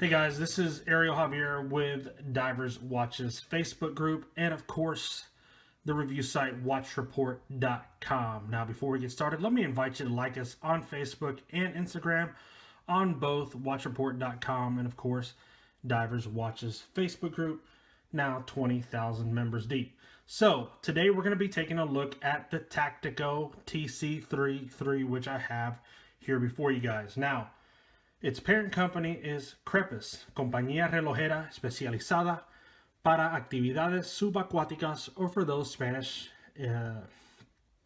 Hey guys, this is Ariel Javier with Divers Watches Facebook group and of course the review site watchreport.com. Now before we get started, let me invite you to like us on Facebook and Instagram on both watchreport.com and of course Divers Watches Facebook group, now 20,000 members deep. So today we're going to be taking a look at the Tactico TC3.3, which I have here before you guys. Now, its parent company is Crepus, compañía relojera especializada para actividades subacuáticas, or for those Spanish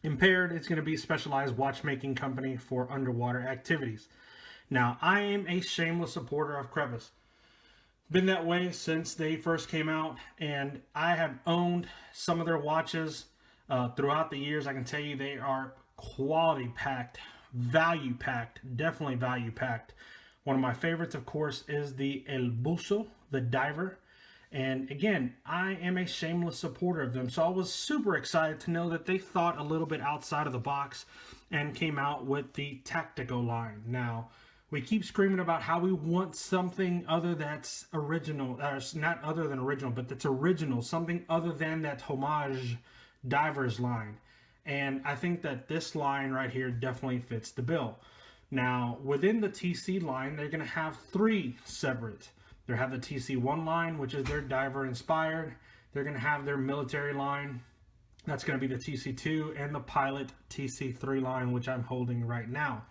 impaired, it's going to be a specialized watchmaking company for underwater activities. Now, I am a shameless supporter of Crepus. Been that way since they first came out, and I have owned some of their watches throughout the years. I can tell you they are quality packed, value packed, definitely value packed. One of my favorites, of course, is the El Buzo, the diver. And again, I am a shameless supporter of them. So I was super excited to know that they thought a little bit outside of the box and came out with the Tactico line. Now, we keep screaming about how we want something other that's original, not other than original, but that's original, something other than that homage divers line. And I think that this line right here definitely fits the bill. Now, within the TC line, they're going to have three separate. They have the TC1 line, which is their diver inspired. They're going to have their military line. That's going to be the TC2 and the pilot TC3 line, which I'm holding right now.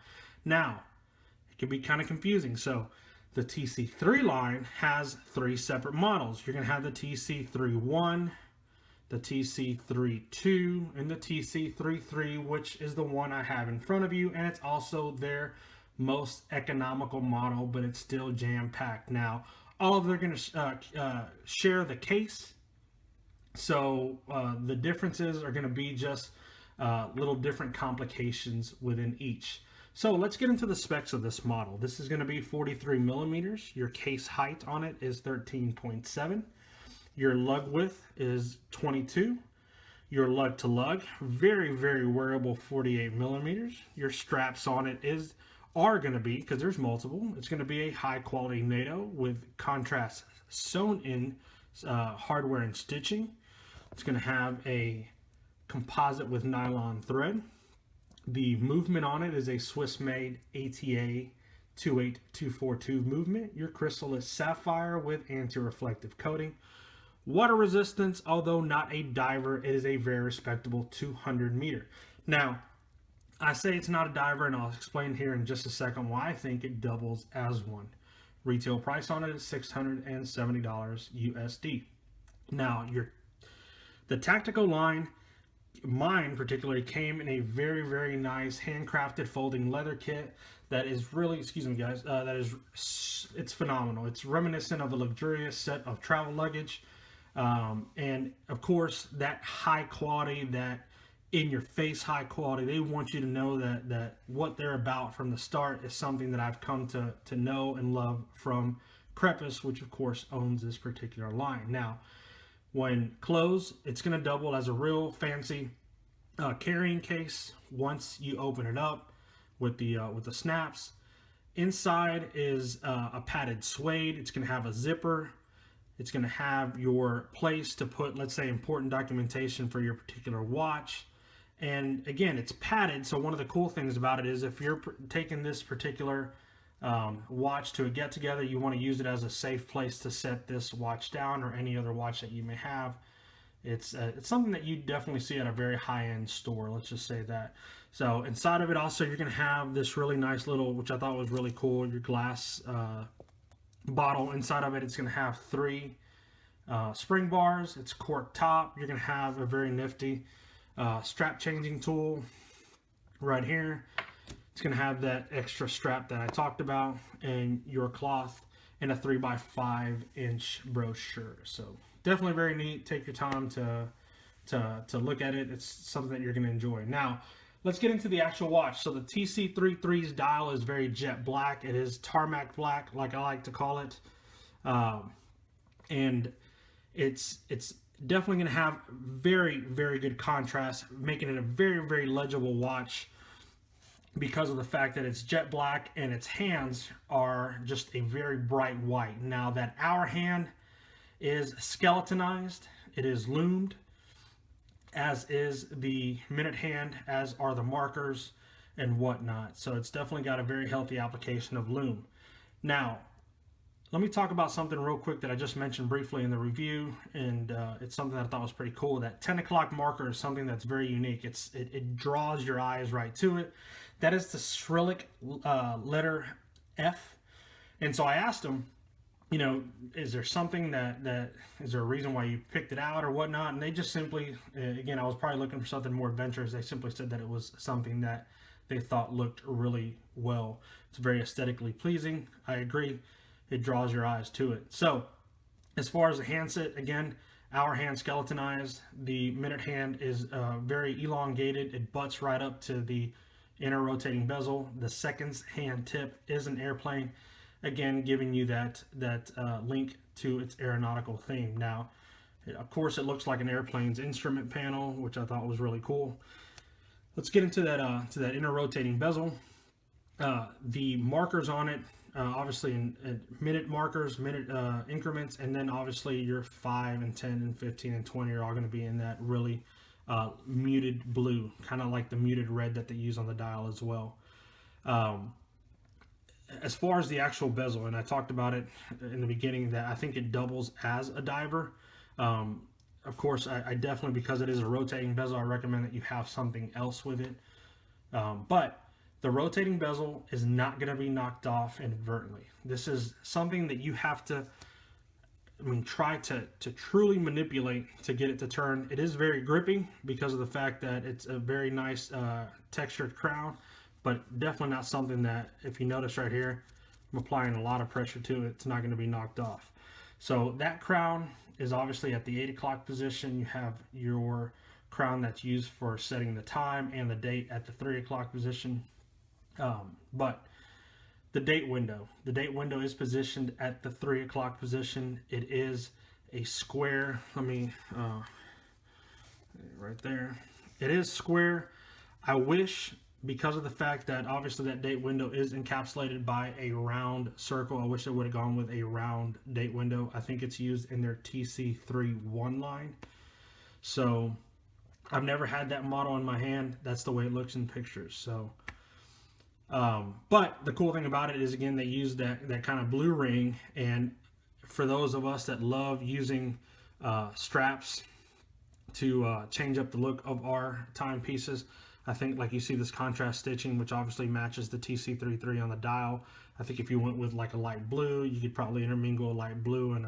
Now, it can be kind of confusing. So the TC3 line has three separate models. You're going to have the TC3.1, the TC3.2, and the TC3.3, which is the one I have in front of you, and it's also their most economical model, but it's still jam-packed. Now, all of them are going to share the case, so the differences are going to be just little different complications within each. So let's get into the specs of this model. This is going to be 43 millimeters. Your case height on it is 13.7. Your lug width is 22. Your lug to lug, very, very wearable, 48 millimeters. Your straps on it are going to be, because there's multiple, it's going to be a high quality NATO with contrast sewn in hardware and stitching. It's going to have a composite with nylon thread. The movement on it is a Swiss-made ATA 28242 movement. Your crystal is sapphire with anti-reflective coating. Water resistance, although not a diver, it is a very respectable 200 meter. Now, I say it's not a diver, and I'll explain here in just a second why I think it doubles as one. Retail price on it is $670 USD. Now, the Tactico line, mine particularly, came in a very, very nice handcrafted folding leather kit that is really, excuse me guys, it's phenomenal. It's reminiscent of a luxurious set of travel luggage. And of course, that high quality, that in your face high quality, they want you to know that what they're about from the start is something that I've come to know and love from Crepus, which of course owns this particular line. Now, when closed, it's going to double as a real fancy carrying case once you open it up with the snaps. Inside is a padded suede. It's going to have a zipper. It's going to have your place to put, let's say, important documentation for your particular watch. And again, it's padded, so one of the cool things about it is if you're taking this particular watch to a get-together, you want to use it as a safe place to set this watch down or any other watch that you may have. It's something that you definitely see at a very high-end store, let's just say that. So inside of it also, you're going to have this really nice little, which I thought was really cool, your glass bottle. Inside of it, it's going to have three spring bars. It's cork top. You're going to have a very nifty strap changing tool right here. It's going to have that extra strap that I talked about, and your cloth, and a 3x5 inch brochure. So definitely very neat. Take your time to look at it. It's something that you're going to enjoy. Now, let's get into the actual watch. So the TC3.3's dial is very jet black. It is tarmac black, like I like to call it. And it's definitely going to have very, very good contrast, making it a very, very legible watch. because of the fact that it's jet black and its hands are just a very bright white. Now that hour hand is skeletonized, it is loomed, as is the minute hand, as are the markers and whatnot. So it's definitely got a very healthy application of loom. Now, let me talk about something real quick that I just mentioned briefly in the review, and it's something that I thought was pretty cool. That 10 o'clock marker is something that's very unique. It draws your eyes right to it. That is the Cyrillic letter F. And so I asked him, you know, is there something that is there a reason why you picked it out or whatnot? And they just simply, again, I was probably looking for something more adventurous. They simply said that it was something that they thought looked really well. It's very aesthetically pleasing. I agree. It draws your eyes to it. So as far as the handset, again, hour hand skeletonized. The minute hand is very elongated. It butts right up to the inner rotating bezel. The seconds hand tip is an airplane, again giving you that link to its aeronautical theme. Now, of course, it looks like an airplane's instrument panel, which I thought was really cool. Let's get into that inner rotating bezel. The markers on it, obviously in minute markers, minute increments, and then obviously your 5 and 10 and 15 and 20 are all going to be in that really muted blue, kind of like the muted red that they use on the dial as well. As far as the actual bezel, and I talked about it in the beginning, that I think it doubles as a diver. Of course, I definitely, because it is a rotating bezel, I recommend that you have something else with it. But the rotating bezel is not going to be knocked off inadvertently. This is something that you have to, try to truly manipulate to get it to turn. It is very grippy because of the fact that it's a very nice textured crown, but definitely not something that, if you notice right here, I'm applying a lot of pressure to it. It's not going to be knocked off. So that crown is obviously at the 8 o'clock position. You have your crown that's used for setting the time and the date at the 3 o'clock position. But the date window is positioned at the 3 o'clock position. It is a square. Let me right there. It is square. I wish, because of the fact that obviously that date window is encapsulated by a round circle, I wish they would have gone with a round date window. I think it's used in their TC3.3 line. So I've never had that model in my hand. That's the way it looks in pictures. So but the cool thing about it is, again, they use that kind of blue ring, and for those of us that love using straps to change up the look of our timepieces, I think, like, you see this contrast stitching, which obviously matches the TC3.3 on the dial. I think if you went with like a light blue, you could probably intermingle a light blue and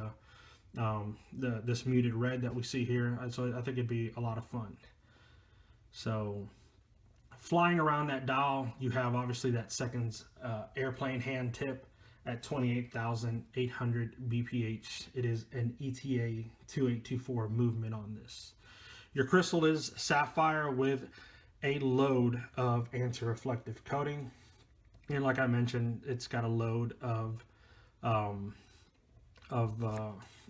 this muted red that we see here. So I think it'd be a lot of fun. So flying around that dial, you have obviously that seconds airplane hand tip at 28,800 BPH. It is an ETA 2824 movement on this. Your crystal is sapphire with a load of anti-reflective coating, and like I mentioned, it's got a load of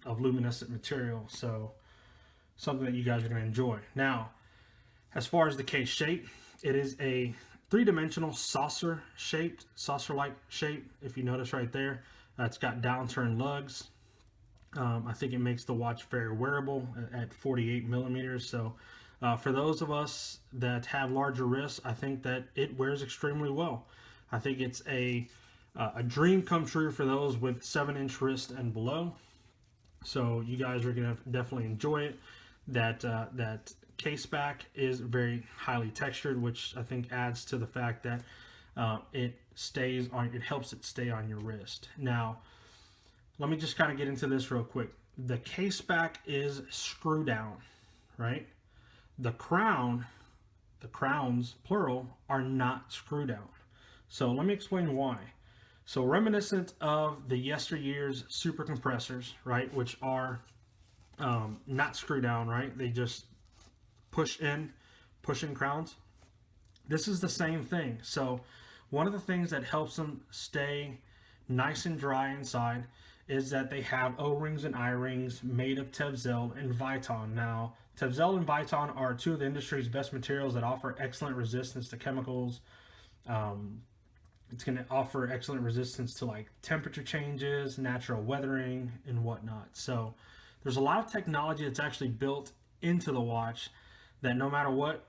luminescent material, so something that you guys are going to enjoy. Now, as far as the case shape, it is a three-dimensional saucer-like shape. If you notice right there, it's got downturned lugs. I think it makes the watch very wearable at 48 millimeters. So for those of us that have larger wrists, I think that it wears extremely well. I think it's a dream come true for those with 7-inch wrist and below. So you guys are going to definitely enjoy it. That case back is very highly textured, which I think adds to the fact that it helps it stay on your wrist. Now, let me just kind of get into this real quick. The case back is screw down, right? The crowns, plural, are not screw down. So let me explain why. So reminiscent of the yesteryear's super compressors, right, which are not screw down, right? They just push in crowns. This is the same thing. So one of the things that helps them stay nice and dry inside is that they have O-rings and I-rings made of Bezel and Viton. Now, Bezel and Viton are two of the industry's best materials that offer excellent resistance to chemicals, It's going to offer excellent resistance to like temperature changes, natural weathering, and whatnot. So there's a lot of technology that's actually built into the watch that no matter what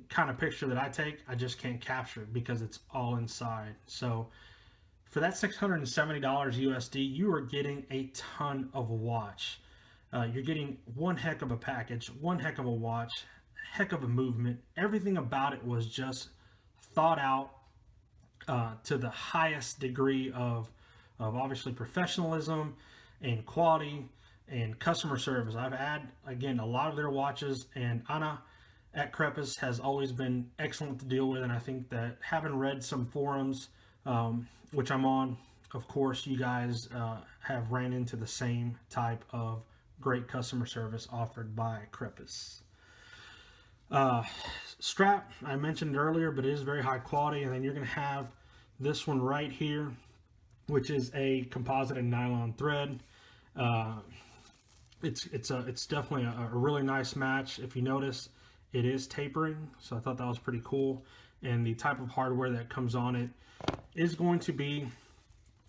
kind of picture that I take, I just can't capture because it's all inside. So for that $670 USD, you are getting a ton of watch. You're getting one heck of a package, one heck of a watch, heck of a movement. Everything about it was just thought out to the highest degree of obviously professionalism and quality and customer service. I've had, again, a lot of their watches, and Anna at Crepus has always been excellent to deal with. And I think that having read some forums, which I'm on, of course, you guys have ran into the same type of great customer service offered by Crepus. Strap, I mentioned earlier, but it is very high quality. And then you're going to have this one right here, which is a composite and nylon thread. It's definitely a really nice match. If you notice, it is tapering, so I thought that was pretty cool. And the type of hardware that comes on it is going to be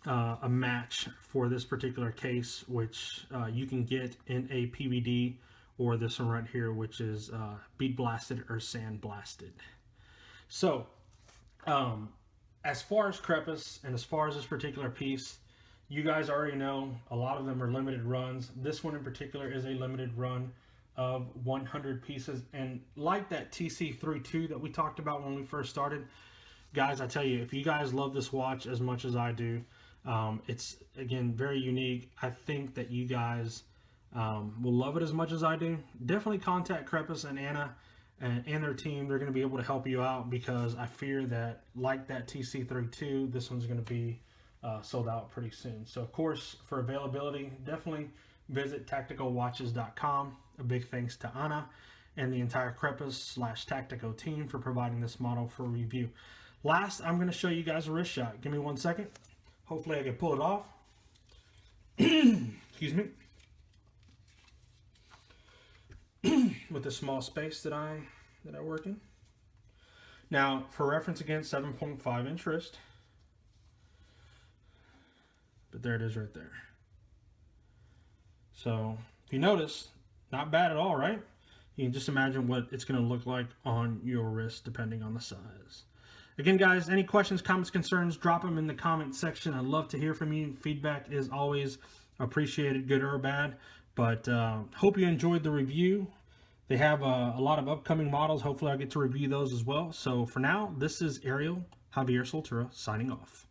a match for this particular case, which you can get in a PVD, or this one right here, which is bead blasted or sand blasted. So as far as Crepus and as far as this particular piece, you guys already know a lot of them are limited runs. This one in particular is a limited run of 100 pieces. And like that TC3.3 that we talked about when we first started, guys, I tell you, if you guys love this watch as much as I do, it's, again, very unique. I think that you guys will love it as much as I do. Definitely contact Crepus and Anna and their team. They're going to be able to help you out, because I fear that, like that TC3.3, this one's going to be sold out pretty soon. So, of course, for availability, definitely visit tacticalwatches.com. A big thanks to Anna and the entire Crepus/Tactico team for providing this model for review. Last, I'm going to show you guys a wrist shot. Give me 1 second. Hopefully I can pull it off. Excuse me. With the small space that I work in. Now, for reference again, 7.5 inch wrist. But there it is right there. So, if you notice, not bad at all, right? You can just imagine what it's going to look like on your wrist depending on the size. Again, guys, any questions, comments, concerns, drop them in the comment section. I'd love to hear from you. Feedback is always appreciated, good or bad. But hope you enjoyed the review. They have a lot of upcoming models. Hopefully I'll get to review those as well. So for now, this is Ariel Javier Soltura signing off.